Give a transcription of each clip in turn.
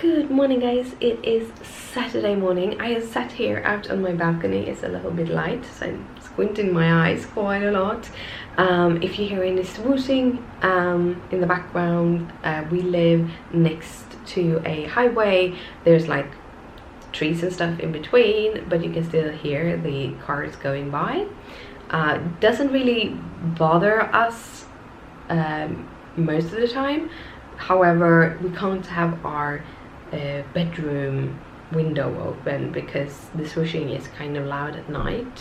Good morning guys, it is Saturday morning. I have sat here out on my balcony. It's a little bit light, so I'm squinting my eyes quite a lot. If you hear any swooshing in the background, we live next to a highway. There's like trees and stuff in between, but you can still hear the cars going by. Doesn't really bother us most of the time. However, we can't have our bedroom window open because the swooshing is kind of loud at night,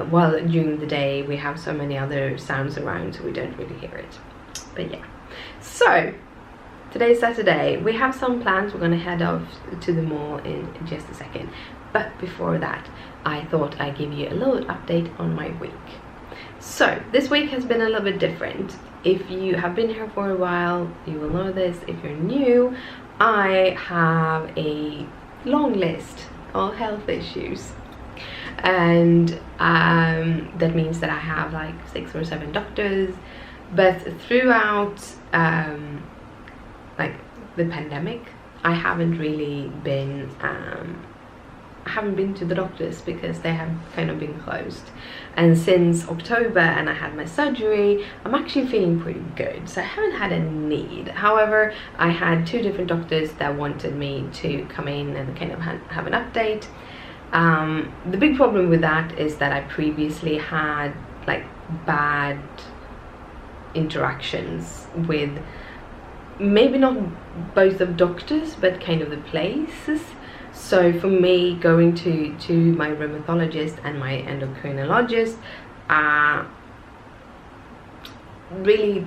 while during the day we have so many other sounds around, so we don't really hear it. But yeah, so today's Saturday. We have some plans. We're gonna head off to the mall in just a second, but before that I thought I'd give you a little update on my week. So this week has been a little bit different. If you have been here for a while, you will know this. If you're new, I have a long list of health issues, and that means that I have like 6 or 7 doctors. But throughout like the pandemic, I haven't really been to the doctors because they have kind of been closed. And since October, and I had my surgery, I'm actually feeling pretty good, so I haven't had a need. However, I had 2 different doctors that wanted me to come in and kind of have an update. The big problem with that is that I previously had like bad interactions with maybe not both of doctors, but kind of the places. So for me, going to my rheumatologist and my endocrinologist really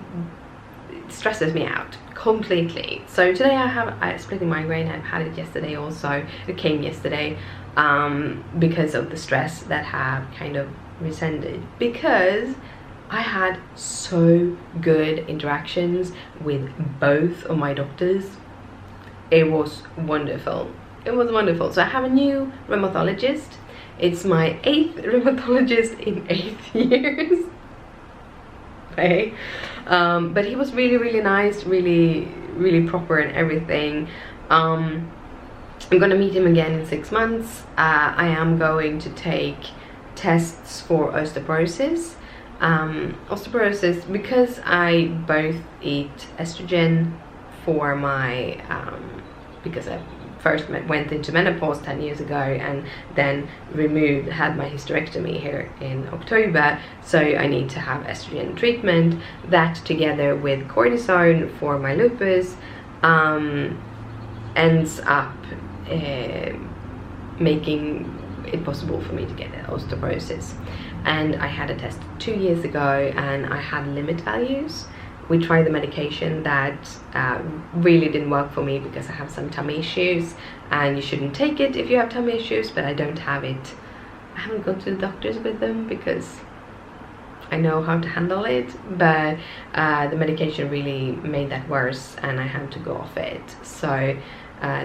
stresses me out completely. So today I have a splitting migraine. I've had it yesterday also. It came yesterday because of the stress that have kind of rescinded, because I had so good interactions with both of my doctors. It was wonderful. It was wonderful. So I have a new rheumatologist. It's my 8th rheumatologist in 8 years. Okay. But he was really nice, really proper and everything. I'm gonna meet him again in 6 months. I am going to take tests for osteoporosis. Osteoporosis, because I both eat estrogen for my because I first went into menopause 10 years ago and then had my hysterectomy here in October, so I need to have estrogen treatment. That together with cortisone for my lupus ends up making it possible for me to get osteoporosis. And I had a test 2 years ago and I had limit values. We tried the medication that really didn't work for me because I have some tummy issues, and you shouldn't take it if you have tummy issues, but I don't have it. I haven't gone to the doctors with them because I know how to handle it, but the medication really made that worse and I had to go off it. So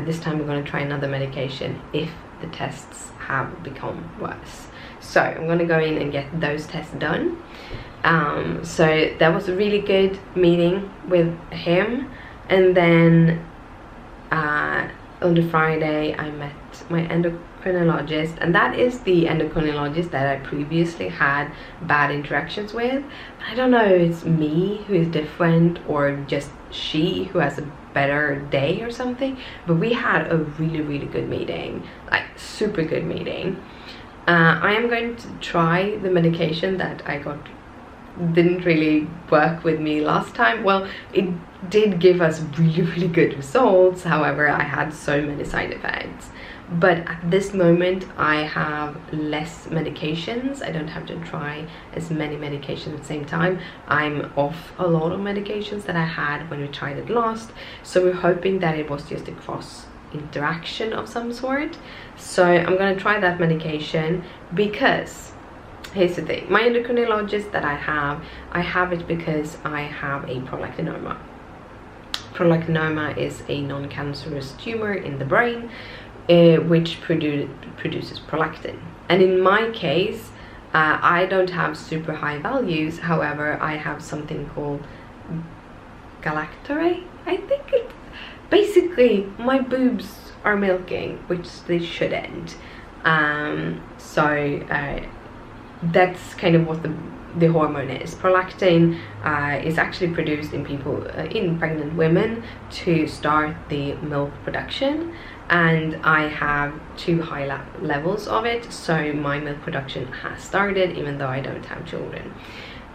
this time we're going to try another medication if the tests have become worse. So I'm going to go in and get those tests done. So that was a really good meeting with him. And then on the Friday I met my endocrinologist, and that is the endocrinologist that I previously had bad interactions with. I don't know if it's me who is different or just she who has a better day or something, but we had a really good meeting, like super good meeting. I am going to try the medication that I got didn't really work with me last time. Well, it did give us really good results. However, I had so many side effects. But at this moment I have less medications. I don't have to try as many medications at the same time. I'm off a lot of medications that I had when we tried it last, so we're hoping that it was just a cross interaction of some sort. So I'm gonna try that medication because here's the thing, my endocrinologist that I have it because I have a prolactinoma. Prolactinoma is a non-cancerous tumor in the brain which produces prolactin. And in my case, I don't have super high values. However, I have something called galactorate, I think it basically my boobs are milking, which they shouldn't. That's kind of what the hormone is. Prolactin is actually produced in people, in pregnant women, to start the milk production, and I have too high levels of it, so my milk production has started even though I don't have children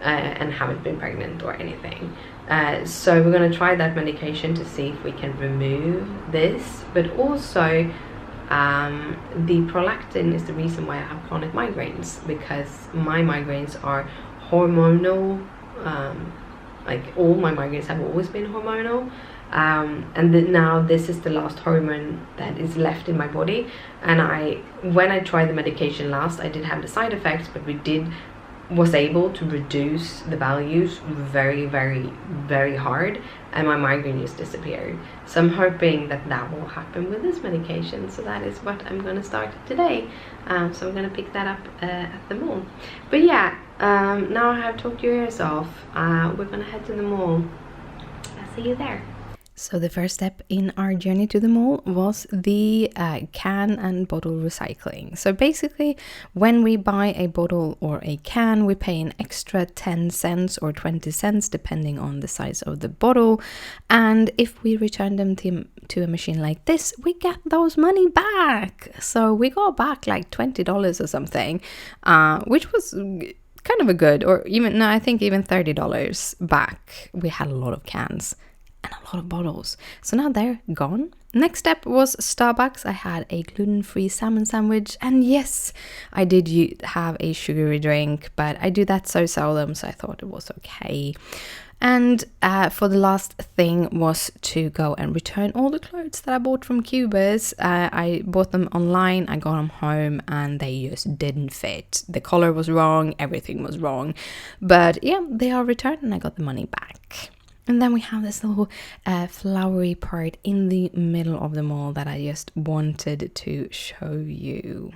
and haven't been pregnant or anything. So we're going to try that medication to see if we can remove this, but also the prolactin is the reason why I have chronic migraines, because my migraines are hormonal. Like all my migraines have always been hormonal, and now this is the last hormone that is left in my body. And when I tried the medication last, I did have the side effects, but was able to reduce the values very, very, very hard, and my migraine just disappeared. So I'm hoping that will happen with this medication. So that is what I'm gonna start today. So I'm gonna pick that up at the mall. But yeah, now I have talked your ears off. We're gonna head to the mall. I'll see you there. So the first step in our journey to the mall was the can and bottle recycling. So basically, when we buy a bottle or a can, we pay an extra 10 cents or 20 cents depending on the size of the bottle. And if we return them to a machine like this, we get those money back. So we got back like $20 or something, which was kind of a good, or even, no, I think even $30 back. We had a lot of cans and a lot of bottles, so now they're gone. Next step was Starbucks. I had a gluten-free salmon sandwich, and yes, I did have a sugary drink, but I do that so seldom, so I thought it was okay. And for the last thing was to go and return all the clothes that I bought from Cubus. I bought them online, I got them home, and they just didn't fit. The color was wrong, everything was wrong, but yeah, they are returned and I got the money back. And then we have this little flowery part in the middle of the mall that I just wanted to show you.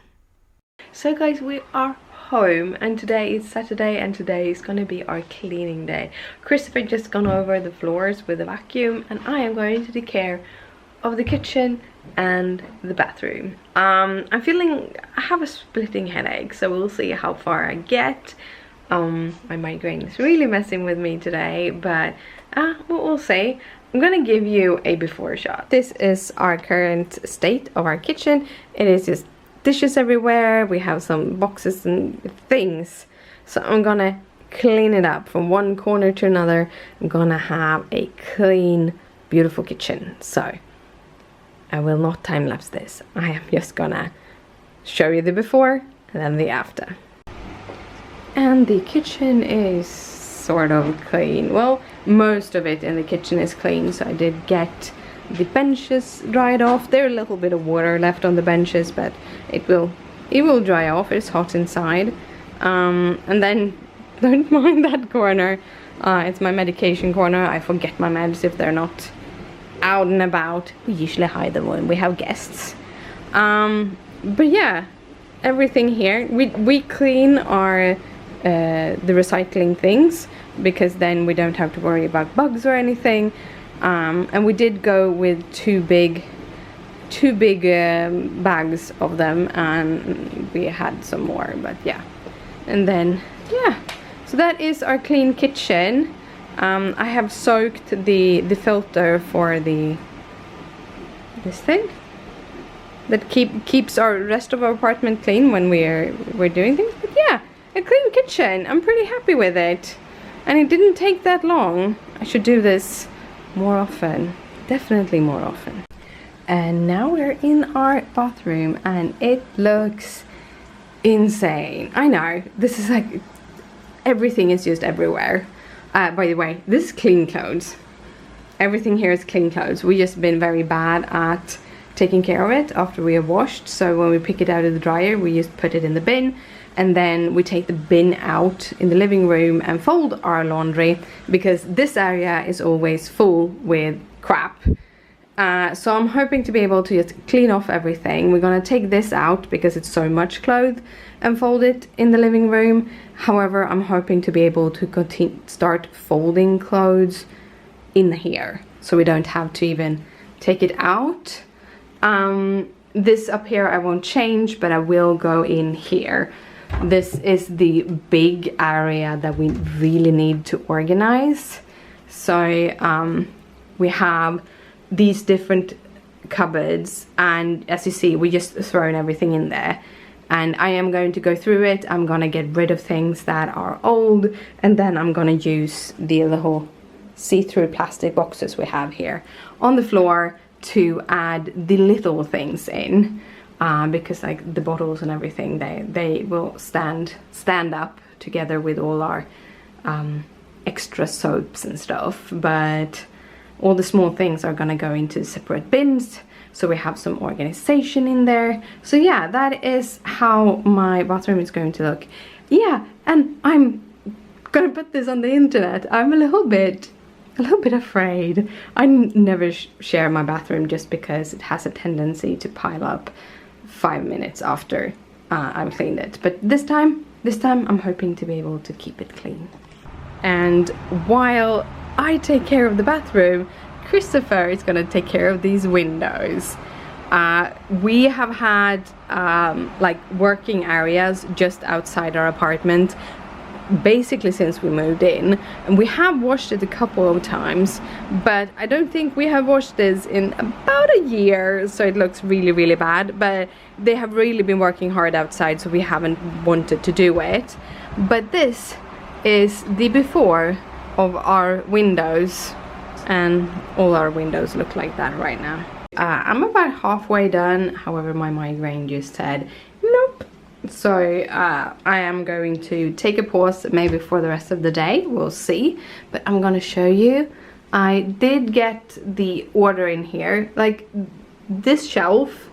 So guys, we are home, and today is Saturday, and today is going to be our cleaning day. Christopher just gone over the floors with a vacuum, and I am going to take care of the kitchen and the bathroom. I have a splitting headache, so we'll see how far I get. My migraine is really messing with me today, but we'll see. I'm gonna give you a before shot. This is our current state of our kitchen. It is just dishes everywhere. We have some boxes and things. So I'm gonna clean it up from one corner to another. I'm gonna have a clean, beautiful kitchen. So I will not time lapse this. I am just gonna show you the before and then the after. And the kitchen is sort of clean. Well, most of it in the kitchen is clean. So I did get the benches dried off. There's a little bit of water left on the benches, but it will dry off. It's hot inside. And then don't mind that corner. It's my medication corner. I forget my meds if they're not out and about. We usually hide them when we have guests. But yeah, everything here. We clean our the recycling things, because then we don't have to worry about bugs or anything. And we did go with two big bags of them, and we had some more, but yeah. And then yeah, so that is our clean kitchen. I have soaked the filter for this thing that keeps our rest of our apartment clean when we're doing things. But yeah, a clean kitchen. I'm pretty happy with it, and it didn't take that long. I should do this more often, definitely more often. And now we're in our bathroom, and it looks insane. I know, this is like, everything is just everywhere. By the way, this is clean clothes. Everything here is clean clothes. We've just been very bad at taking care of it after we have washed. So when we pick it out of the dryer, we just put it in the bin, and then we take the bin out in the living room and fold our laundry, because this area is always full with crap. So I'm hoping to be able to just clean off everything. We're gonna take this out because it's so much clothes and fold it in the living room. However, I'm hoping to be able to start folding clothes in here, so we don't have to even take it out. This up here I won't change, but I will go in here. This is the big area that we really need to organize. So we have these different cupboards, and as you see, we just thrown everything in there. And I am going to go through it. I'm gonna get rid of things that are old, and then I'm gonna use the little see-through plastic boxes we have here on the floor to add the little things in, because like the bottles and everything, they will stand up together with all our extra soaps and stuff, but all the small things are gonna go into separate bins, so we have some organization in there. So yeah, that is how my bathroom is going to look. Yeah, and I'm gonna put this on the internet. I'm a little bit afraid. I never share my bathroom just because it has a tendency to pile up 5 minutes after I've cleaned it. But this time I'm hoping to be able to keep it clean. And while I take care of the bathroom, Christopher is gonna take care of these windows. We have had like working areas just outside our apartment basically since we moved in, and we have washed it a couple of times, but I don't think we have washed this in about a year, so it looks really bad. But they have really been working hard outside, so we haven't wanted to do it. But this is the before of our windows, and all our windows look like that right now. I'm about halfway done, however my migraine just said nope. So I am going to take a pause maybe for the rest of the day, we'll see. But I'm gonna show you. I did get the order in here. Like, this shelf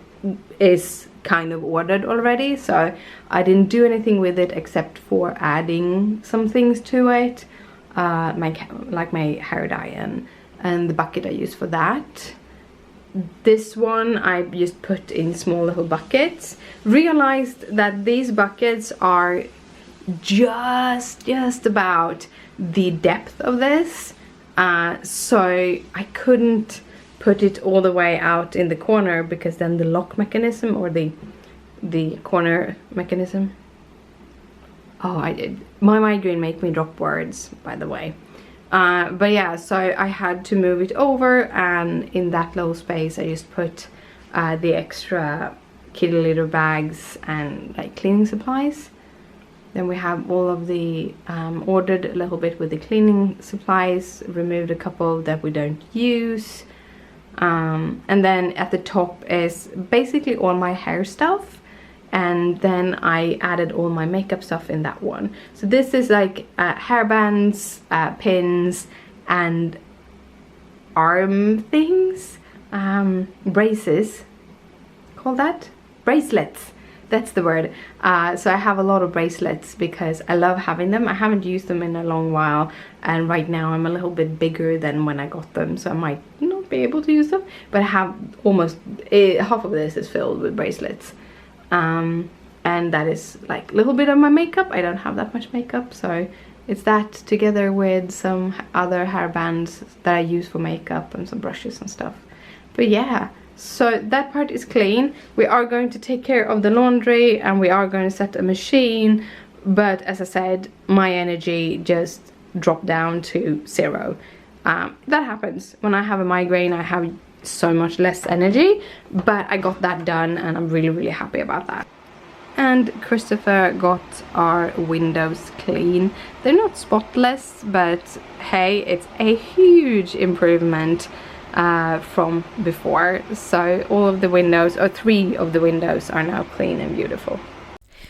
is kind of ordered already, so I didn't do anything with it except for adding some things to it, like my hair dye and the bucket I use for that. This one I just put in small little buckets. Realized that these buckets are just about the depth of this, so I couldn't put it all the way out in the corner, because then the lock mechanism, or the corner mechanism, my migraine make me drop words, by the way. But yeah, so I had to move it over, and in that little space I just put the extra kitty litter bags and like cleaning supplies. Then we have all of the ordered a little bit with the cleaning supplies, removed a couple that we don't use, and then at the top is basically all my hair stuff. And then I added all my makeup stuff in that one. So this is like hair bands, pins, and arm things, braces, call that? Bracelets, that's the word. So I have a lot of bracelets because I love having them. I haven't used them in a long while, and right now I'm a little bit bigger than when I got them, so I might not be able to use them, but I have almost half of this is filled with bracelets. And that is like a little bit of my makeup. I don't have that much makeup, so it's that together with some other hair bands that I use for makeup and some brushes and stuff. But yeah, so that part is clean. We are going to take care of the laundry, and we are going to set a machine, but as I said, my energy just dropped down to 0. That happens when I have a migraine. I have so much less energy, but I got that done, and I'm really happy about that. And Christopher got our windows clean. They're not spotless, but hey, it's a huge improvement from before. So all of the windows, or 3 of the windows, are now clean and beautiful.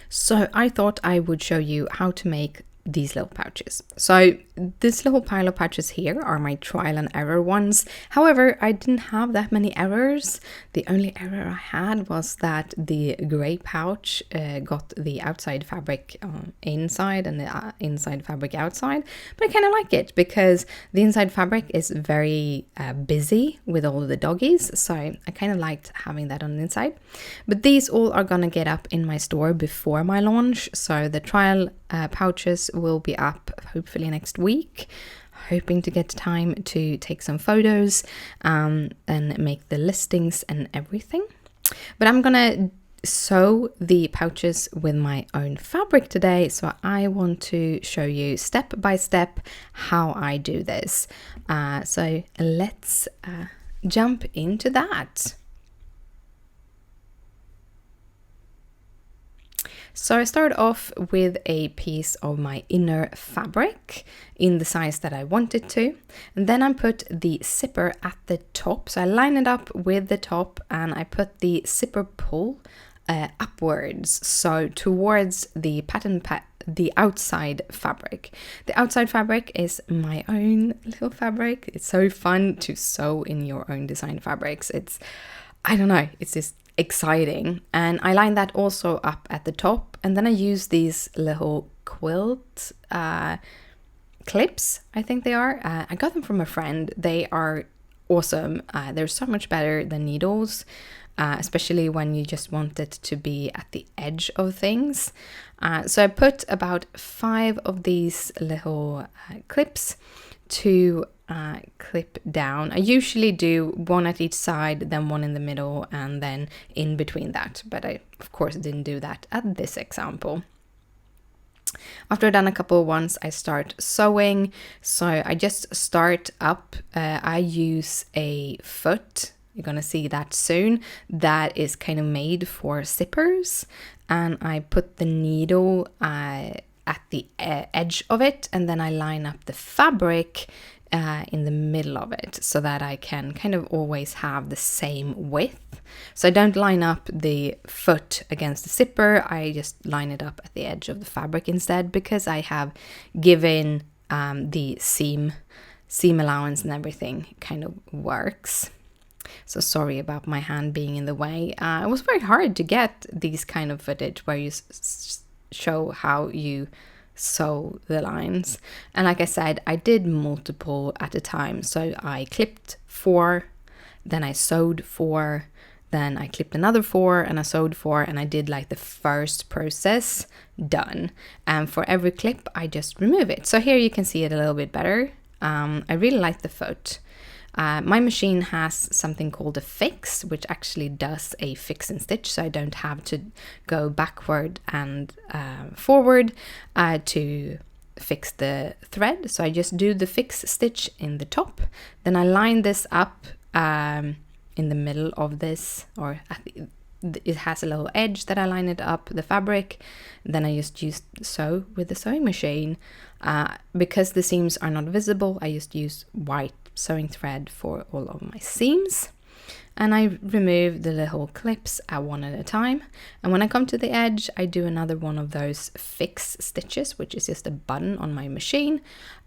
So I thought I would show you how to make these little pouches. So this little pile of pouches here are my trial and error ones. However, I didn't have that many errors. The only error I had was that the gray pouch got the outside fabric inside and the inside fabric outside. But I kind of like it because the inside fabric is very busy with all of the doggies. So I kind of liked having that on the inside. But these all are gonna get up in my store before my launch. So the trial pouches will be up hopefully next week. hoping to get time to take some photos and make the listings and everything. But I'm gonna sew the pouches with my own fabric today, so I want to show you step by step how I do this. So let's jump into that. So I start off with a piece of my inner fabric in the size that I wanted to, and then I put the zipper at the top. So I line it up with the top and I put the zipper pull upwards, so towards the the outside fabric. The outside fabric is my own little fabric. It's so fun to sew in your own design fabrics. I don't know, it's just exciting. And I line that also up at the top, and then I use these little quilt clips, I think they are. I got them from a friend. They are awesome. They're so much better than needles, especially when you just want it to be at the edge of things. So I put about 5 of these little clips to clip down. I usually do 1 at each side, then 1 in the middle, and then in between that. But I, of course, didn't do that at this example. After I've done a couple ones, I start sewing. So I just start up. I use a foot. You're gonna see that soon. That is kind of made for zippers. And I put the needle at the edge of it, and then I line up the fabric in the middle of it, so that I can kind of always have the same width. So I don't line up the foot against the zipper, I just line it up at the edge of the fabric instead, because I have given the seam allowance and everything kind of works. So sorry about my hand being in the way. It was very hard to get these kind of footage where you show how you sew the lines. And like I said, I did multiple at a time. So I clipped 4, then I sewed 4, then I clipped another 4 and I sewed 4, and I did like the first process done. And for every clip, I just remove it. So here you can see it a little bit better. I really like the foot. My machine has something called a fix, which actually does a fix and stitch, so I don't have to go backward and forward to fix the thread. So I just do the fix stitch in the top, then I line this up in the middle of this, or it has a little edge that I line it up, the fabric. Then I just sew with the sewing machine. Because the seams are not visible, I just use white sewing thread for all of my seams, and I remove the little clips at 1 at a time. And when I come to the edge, I do another one of those fix stitches, which is just a button on my machine.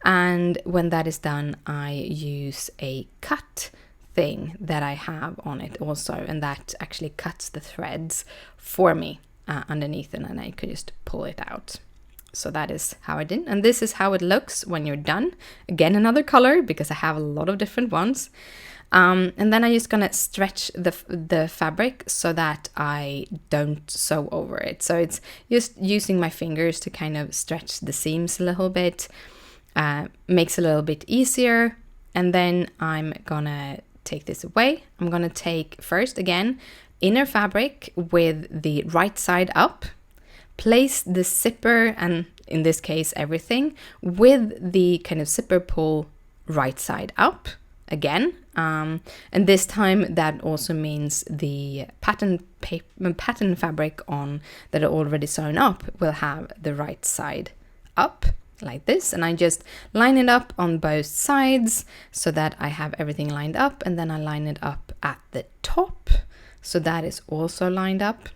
And when that is done, I use a cut thing that I have on it also, and that actually cuts the threads for me underneath, and then I could just pull it out. So that is how I did. And this is how it looks when you're done. Again, another color, because I have a lot of different ones. And then I'm just gonna stretch the fabric so that I don't sew over it. So it's just using my fingers to kind of stretch the seams a little bit. Makes it a little bit easier. And then I'm gonna take this away. I'm gonna take first, again, inner fabric with the right side up. Place the zipper, and in this case everything, with the kind of zipper pull right side up again. And this time that also means the pattern fabric on that are already sewn up will have the right side up like this. And I just line it up on both sides so that I have everything lined up, and then I line it up at the top so that is also lined up.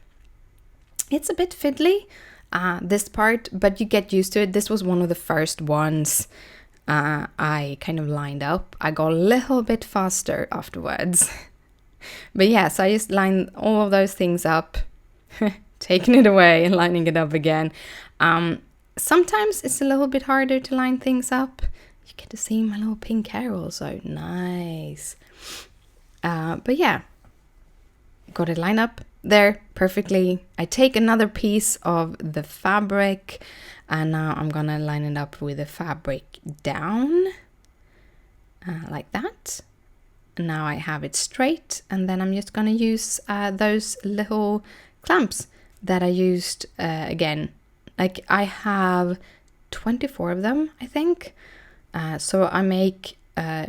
It's a bit fiddly, this part, but you get used to it. This was one of the first ones I kind of lined up. I got a little bit faster afterwards. But yeah, so I just line all of those things up, taking it away and lining it up again. Sometimes it's a little bit harder to line things up. You get to see my little pink hair also. Nice. But yeah, got it lined up there perfectly. I take another piece of the fabric, and now I'm gonna line it up with the fabric down like that. And now I have it straight, and then I'm just gonna use those little clamps that I used again. Like I have 24 of them, I think. So I make,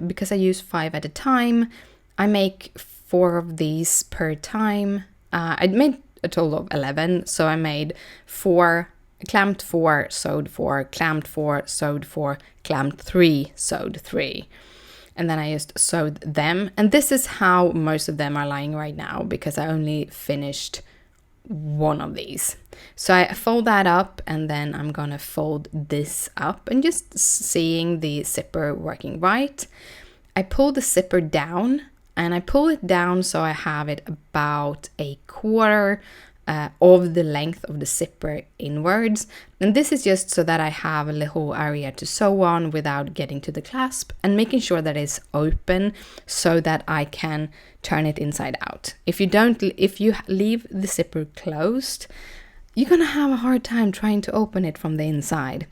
because I use 5 at a time, I make 4 of these per time. I made a total of 11, so I made 4, clamped 4, sewed 4, clamped 4, sewed 4, clamped 3, sewed 3. And then I just sewed them. And this is how most of them are lying right now, because I only finished 1 of these. So I fold that up, and then I'm gonna fold this up, and just seeing the zipper working right. I pull the zipper down, and I pull it down so I have it about a quarter of the length of the zipper inwards. And this is just so that I have a little area to sew on without getting to the clasp, and making sure that it's open so that I can turn it inside out. If you leave the zipper closed, you're gonna have a hard time trying to open it from the inside.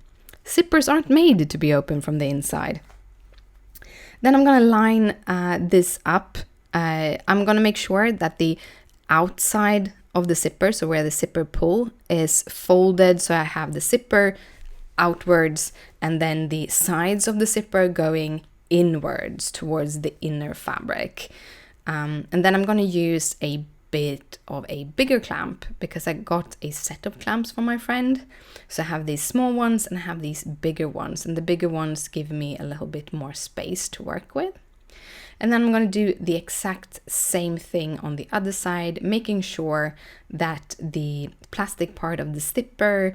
Zippers aren't made to be open from the inside. Then I'm gonna line this up. I'm gonna make sure that the outside of the zipper, so where the zipper pull is folded, so I have the zipper outwards, and then the sides of the zipper going inwards towards the inner fabric. And then I'm going to use a bit of a bigger clamp, because I got a set of clamps from my friend. So I have these small ones and I have these bigger ones, and the bigger ones give me a little bit more space to work with. And then I'm going to do the exact same thing on the other side, making sure that the plastic part of the zipper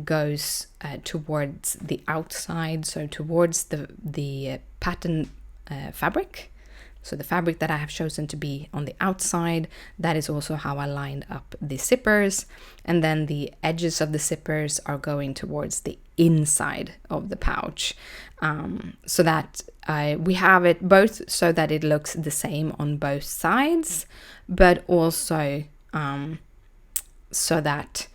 goes towards the outside, so towards the pattern fabric. So the fabric that I have chosen to be on the outside, that is also how I lined up the zippers. And then the edges of the zippers are going towards the inside of the pouch, so that we have it both so that it looks the same on both sides, but also so that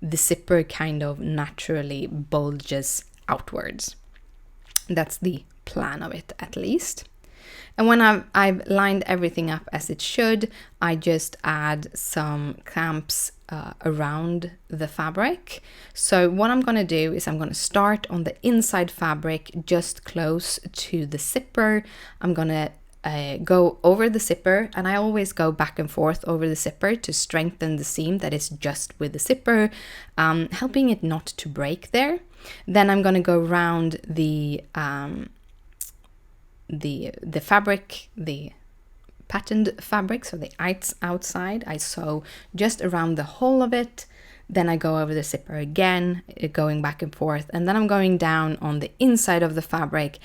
the zipper kind of naturally bulges outwards. That's the plan of it, at least. And when I've lined everything up as it should, I just add some clamps around the fabric. So what I'm going to do is I'm going to start on the inside fabric, just close to the zipper. I'm going to go over the zipper, and I always go back and forth over the zipper to strengthen the seam that is just with the zipper, helping it not to break there. Then I'm going to go around the fabric, the patterned fabric, so the outside, I sew just around the whole of it. Then I go over the zipper again, going back and forth, and then I'm going down on the inside of the fabric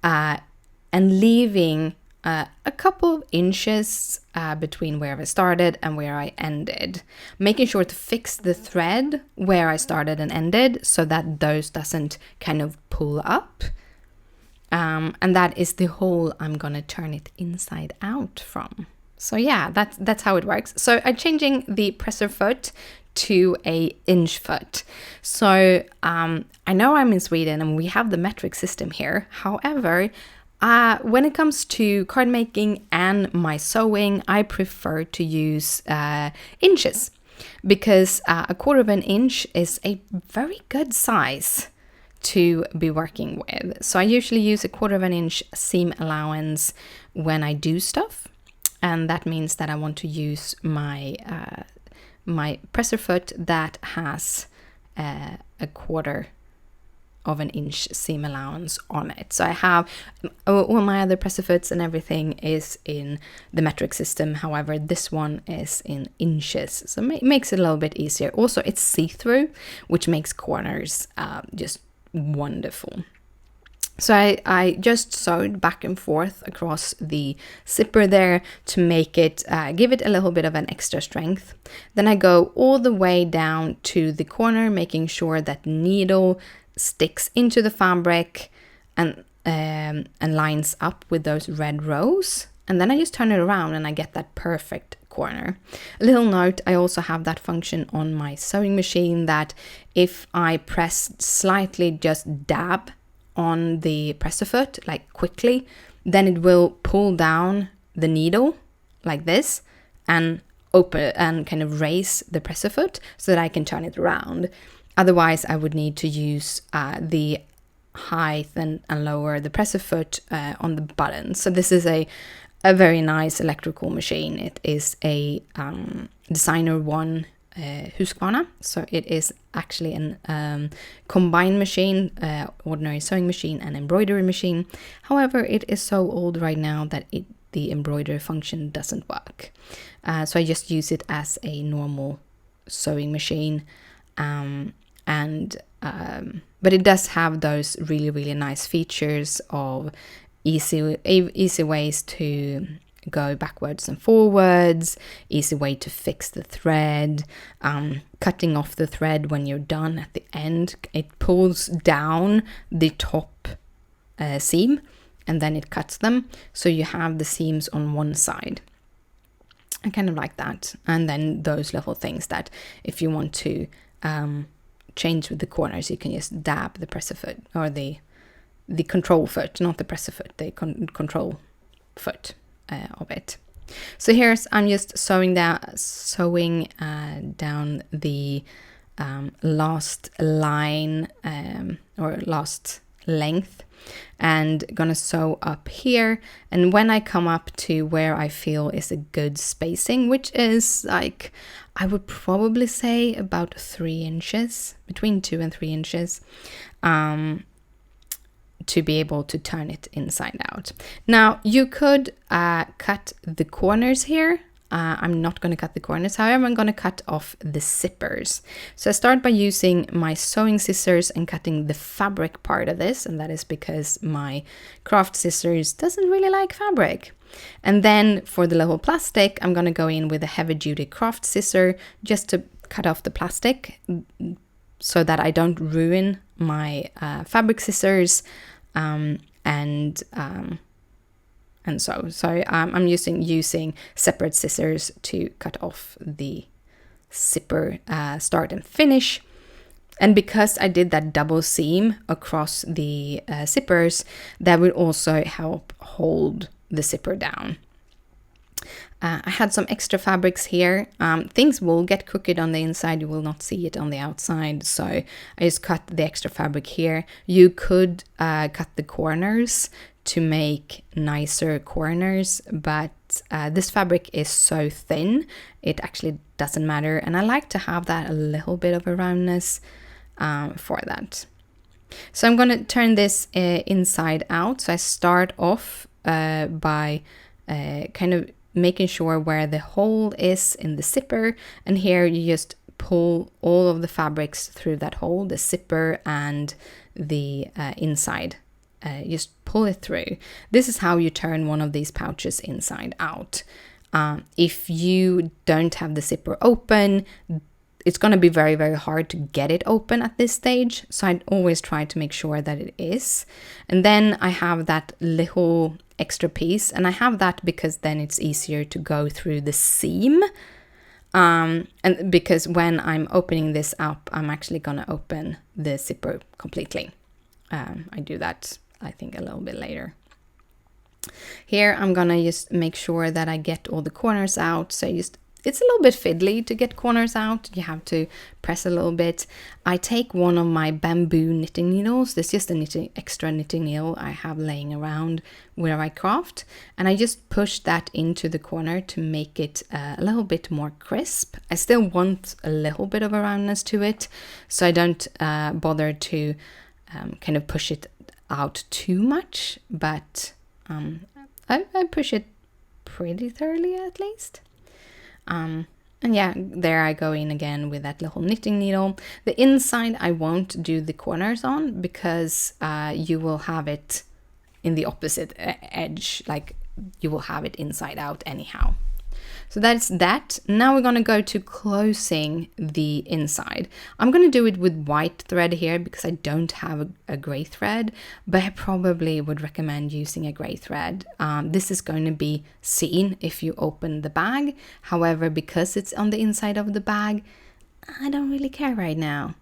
and leaving a couple of inches between where I started and where I ended, making sure to fix the thread where I started and ended so that those doesn't kind of pull up. And that is the hole I'm gonna turn it inside out from. So yeah, that's how it works. So I'm changing the presser foot to a inch foot. So I know I'm in Sweden and we have the metric system here. However, when it comes to card making and my sewing, I prefer to use inches, because a quarter of an inch is a very good size to be working with. So I usually use a quarter of an inch seam allowance when I do stuff, and that means that I want to use my my presser foot that has a quarter of an inch seam allowance on it. So I have all my other presser foots and everything is in the metric system. However, this one is in inches, so it makes it a little bit easier. Also, it's see-through, which makes corners just wonderful. So I just sewed back and forth across the zipper there to make it, give it a little bit of an extra strength. Then I go all the way down to the corner, making sure that needle sticks into the fabric and lines up with those red rows. And then I just turn it around and I get that perfect corner. A little note, I also have that function on my sewing machine that if I press slightly, just dab on the presser foot, like quickly, then it will pull down the needle like this and open and kind of raise the presser foot so that I can turn it around. Otherwise, I would need to use the height and lower the presser foot on the button. So this is a very nice electrical machine. It is a Designer One Husqvarna. So it is actually an combined machine, ordinary sewing machine and embroidery machine. However, it is so old right now that the embroidery function doesn't work. So I just use it as a normal sewing machine. But it does have those really, really nice features of easy ways to go backwards and forwards, easy way to fix the thread, cutting off the thread when you're done at the end. It pulls down the top seam and then it cuts them. So you have the seams on one side. I kind of like that. And then those little things that if you want to change with the corners, you can just dab the presser foot or the control foot, not the presser foot, the control foot of it. So I'm just sewing down the last line or last length, and gonna sew up here. And when I come up to where I feel is a good spacing, which is like, I would probably say about 3 inches, between 2 and 3 inches, to be able to turn it inside out. Now you could cut the corners here. I'm not going to cut the corners, however I'm going to cut off the zippers. So I start by using my sewing scissors and cutting the fabric part of this, and that is because my craft scissors doesn't really like fabric. And then for the little plastic, I'm going to go in with a heavy duty craft scissor just to cut off the plastic so that I don't ruin my fabric scissors. I'm using separate scissors to cut off the zipper start and finish. And because I did that double seam across the zippers, that will also help hold the zipper down. I had some extra fabrics here. Things will get crooked on the inside. You will not see it on the outside. So I just cut the extra fabric here. You could cut the corners to make nicer corners, but this fabric is so thin, it actually doesn't matter. And I like to have that a little bit of a roundness for that. So I'm going to turn this inside out. So I start off by kind of making sure where the hole is in the zipper, and here you just pull all of the fabrics through that hole, the zipper and the inside. Just pull it through. This is how you turn one of these pouches inside out. If you don't have the zipper open, it's going to be very, very hard to get it open at this stage. So I'd always try to make sure that it is. And then I have that little extra piece, and I have that because then it's easier to go through the seam. And because when I'm opening this up, I'm actually going to open the zipper completely. I do that, I think, a little bit later. Here I'm going to just make sure that I get all the corners out. So it's a little bit fiddly to get corners out. You have to press a little bit. I take one of my bamboo knitting needles. This is just an extra knitting needle I have laying around where I craft. And I just push that into the corner to make it a little bit more crisp. I still want a little bit of a roundness to it, so I don't bother to kind of push it out too much. But I push it pretty thoroughly at least. And yeah, there I go in again with that little knitting needle. The inside I won't do the corners on because you will have it in the opposite edge, like you will have it inside out anyhow. So that's that. Now we're going to go to closing the inside. I'm going to do it with white thread here because I don't have a gray thread, but I probably would recommend using a gray thread. This is going to be seen if you open the bag. However, because it's on the inside of the bag, I don't really care right now.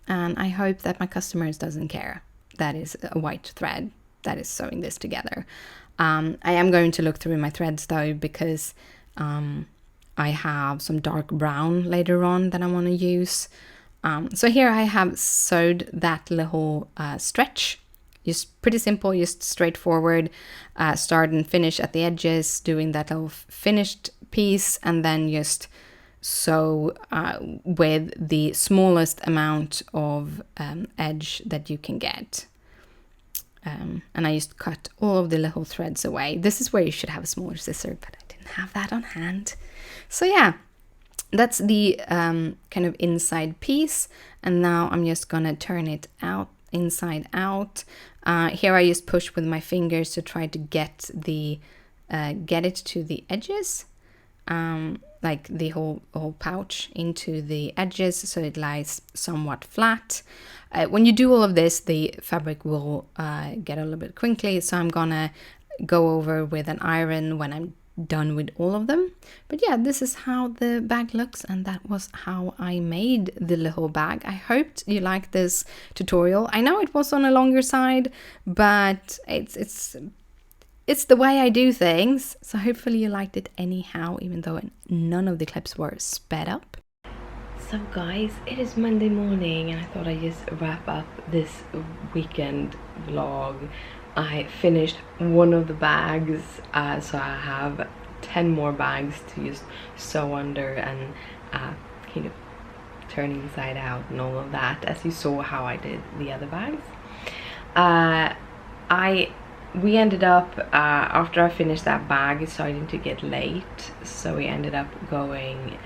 And I hope that my customers doesn't care. That is a white thread that is sewing this together. I am going to look through my threads though, because I have some dark brown later on that I want to use. So here I have sewed that little stretch. Just pretty simple, just straightforward, start and finish at the edges, doing that little finished piece, and then just sew with the smallest amount of edge that you can get. And I just cut all of the little threads away. This is where you should have a smaller scissor, but I didn't have that on hand. So yeah, that's the kind of inside piece. And now I'm just gonna turn it out, inside out. Here I just push with my fingers to try to get it to the edges, like the whole pouch into the edges, so it lies somewhat flat. When you do all of this, the fabric will get a little bit crinkly, so I'm gonna go over with an iron when I'm done with all of them. But yeah, this is how the bag looks, and that was how I made the little bag. I hoped you liked this tutorial. I know it was on a longer side, but it's the way I do things, so hopefully you liked it anyhow, even though none of the clips were sped up. So guys, it is Monday morning, and I thought I'd just wrap up this weekend vlog. I finished one of the bags, so I have 10 more bags to just sew under and kind of turn inside out and all of that, as you saw how I did the other bags. We ended up, after I finished that bag, it's starting to get late, so we ended up going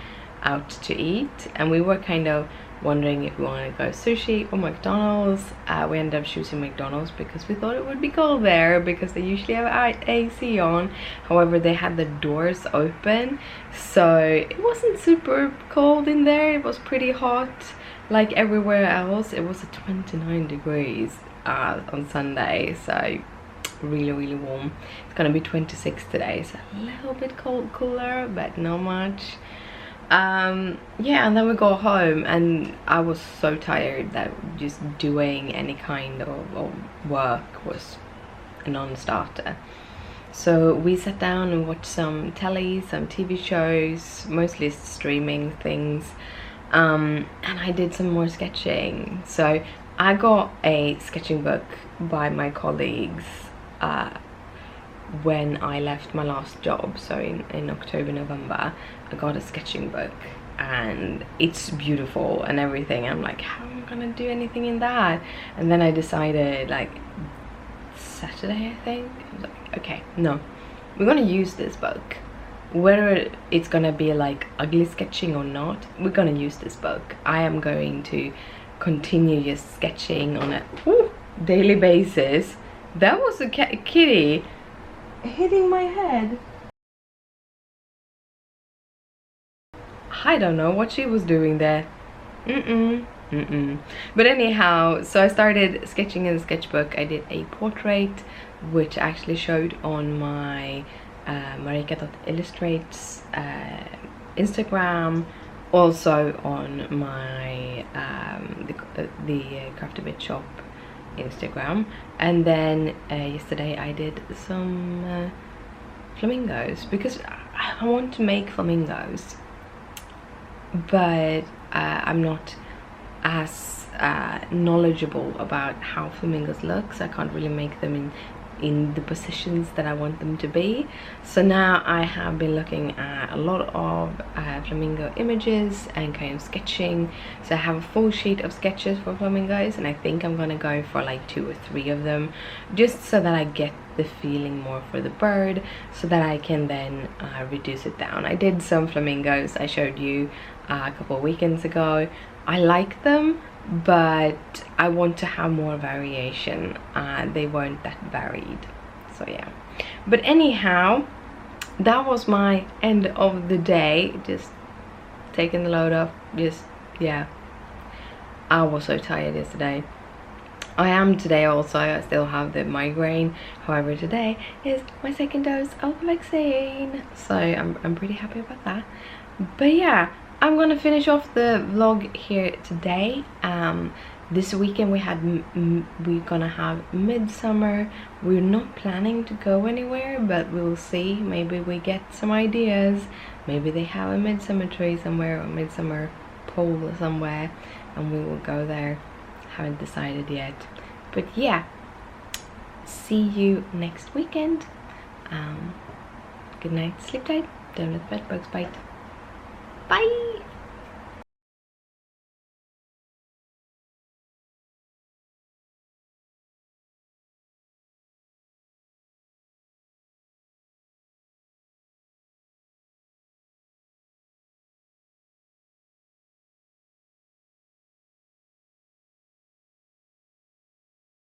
out to eat, and we were kind of wondering if we wanted to go sushi or McDonald's. We ended up choosing McDonald's because we thought it would be cold there, because they usually have AC on. However, they had the doors open, so it wasn't super cold in there. It was pretty hot like everywhere else. It was at 29 degrees on Sunday, so really warm. It's gonna be 26 today, so a little bit cooler, but not much. Yeah, and then we go home, and I was so tired that just doing any kind of work was a non-starter. So we sat down and watched some telly, some TV shows, mostly streaming things, and I did some more sketching. So I got a sketching book by my colleagues when I left my last job, so in October, November, I got a sketching book, and it's beautiful and everything. I'm like, how am I gonna do anything in that? And then I decided, like Saturday, I think, I was like, okay, no, we're gonna use this book. Whether it's gonna be like ugly sketching or not, we're gonna use this book. I am going to continue just sketching on a daily basis. That was a kitty hitting my head. I don't know what she was doing there. But anyhow, so I started sketching in the sketchbook. I did a portrait, which I actually showed on my Marika.illustrates Instagram, also on my the Craft A Bit shop Instagram. And then yesterday I did some flamingos, because I want to make flamingos, but I'm not as knowledgeable about how flamingos look, so I can't really make them in the positions that I want them to be. So now I have been looking at a lot of flamingo images and kind of sketching. So I have a full sheet of sketches for flamingos, and I think I'm gonna go for like 2 or 3 of them, just so that I get the feeling more for the bird, so that I can then reduce it down. I did some flamingos I showed you a couple of weekends ago. I like them, but I want to have more variation. They weren't that varied, so yeah. But anyhow, that was my end of the day, just taking the load off. Just, yeah, I was so tired yesterday. I am today also. I still have the migraine. However, today is my 2nd dose of vaccine, so I'm pretty happy about that. But yeah, I'm gonna finish off the vlog here today. this weekend we're gonna have midsummer. We're not planning to go anywhere, but we'll see. Maybe we get some ideas. Maybe they have a midsummer tree somewhere, or midsummer pole somewhere, and we will go there. Haven't decided yet, but yeah, see you next weekend. Good night, sleep tight, don't let the bed bugs bite. Bye.